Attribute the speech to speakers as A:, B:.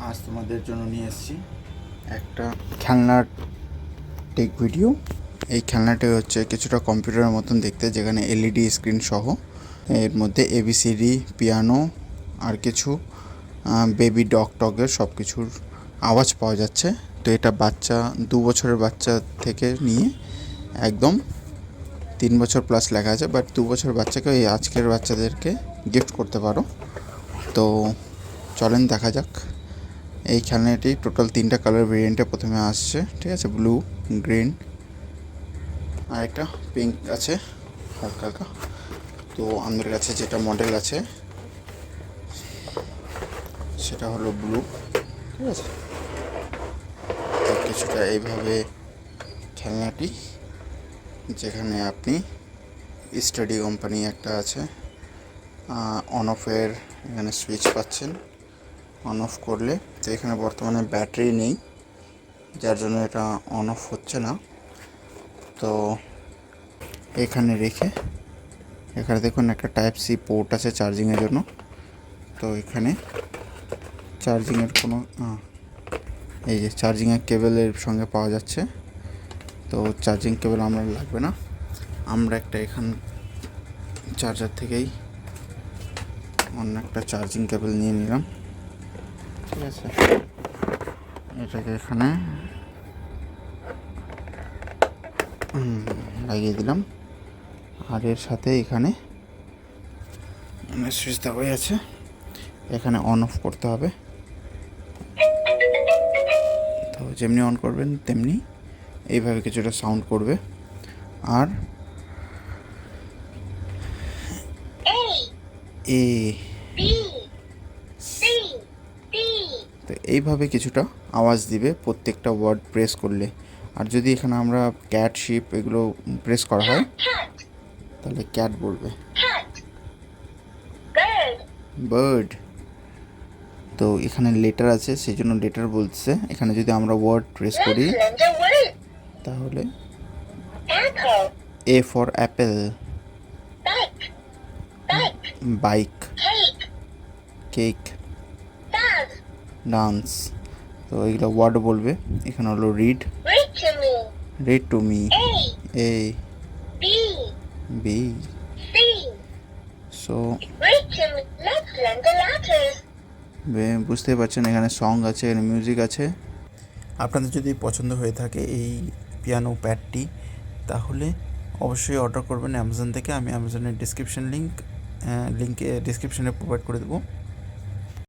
A: আজ তোমাদের জন্য নিয়ে এসেছি একটা খেলনার টেক ভিডিও। এই খেলনাটি হচ্ছে কিছুটা কম্পিউটারের মতন দেখতে, যেখানে এলইডি স্ক্রিন সহ এর মধ্যে এবিসিডি, পিয়ানো আর কিছু বেবি ডগ টগের সব কিছুর আওয়াজ পাওয়া যাচ্ছে। তো এটা বাচ্চা 2 বছরের বাচ্চা থেকে নিয়ে একদম 3 বছর প্লাস লেখা আছে, বাট 2 বছর বাচ্চাকে এই আজকের বাচ্চাদেরকে গিফট করতে পারো। তো চলেন দেখা যাক। এই খেলনাটি টোটাল 3টা কালার ভেরিয়েন্টে প্রথমে আসছে, ঠিক আছে, ব্লু, গ্রিন আর একটা পিঙ্ক আছে হালকা হালকা। তো আমাদের কাছে যেটা মডেল আছে সেটা হলো ব্লু, ঠিক আছে। তো কিছুটা এইভাবে খেলনাটি, যেখানে আপনি স্টাডি কোম্পানি একটা আছে, অন অফের এখানে সুইচ পাচ্ছেন অন অফ করলে। তো এখানে বর্তমানে ব্যাটারি নেই, যার জন্য এটা অন অফ হচ্ছে না। তো এখানে রেখে এখানে দেখুন একটা টাইপ সি পোর্ট আছে চার্জিংয়ের জন্য। তো এখানে চার্জিংয়ের কোনো এই যে চার্জিংয়ের কেবলের সঙ্গে পাওয়া যাচ্ছে। তো চার্জিং কেবল আমরা লাগবে না, আমরা একটা এখান চার্জার থেকেই অন্য একটা চার্জিং কেবল নিয়ে নিলাম, ঠিক আছে। এটাকে এখানে লাগিয়ে দিলাম, আর এর সাথে এখানে সুইচ দেওয়াই আছে। এখানে অন অফ করতে হবে। তো যেমনি অন করবেন তেমনি এইভাবে কিছুটা সাউন্ড করবে। আর এ তো এইভাবে কিছুটা আওয়াজ দিবে প্রত্যেকটা ওয়ার্ড প্রেস করলে। আর যদি এখানে আমরা ক্যাট, শিপ এগুলো প্রেস করা হয় তাহলে ক্যাট বলবে, বার্ড। তো এখানে লেটার আছে, সেই জন্য লেটার বলছে। এখানে যদি আমরা ওয়ার্ড প্রেস করি তাহলে A for apple, bike, cake, dance. তো এগুলো ওয়ার্ড বলবে। এখানে হলো read, read to me, A B. So বুঝতেই পারছেন এখানে সং আছে, এখানে মিউজিক আছে। আপনাদের যদি পছন্দ হয়ে থাকে এই পিয়ানো প্যাডটি, তাহলে অবশ্যই অর্ডার করবেন অ্যামাজন থেকে। আমি অ্যামাজনের ডিসক্রিপশনে প্রোভাইড করে দেবো।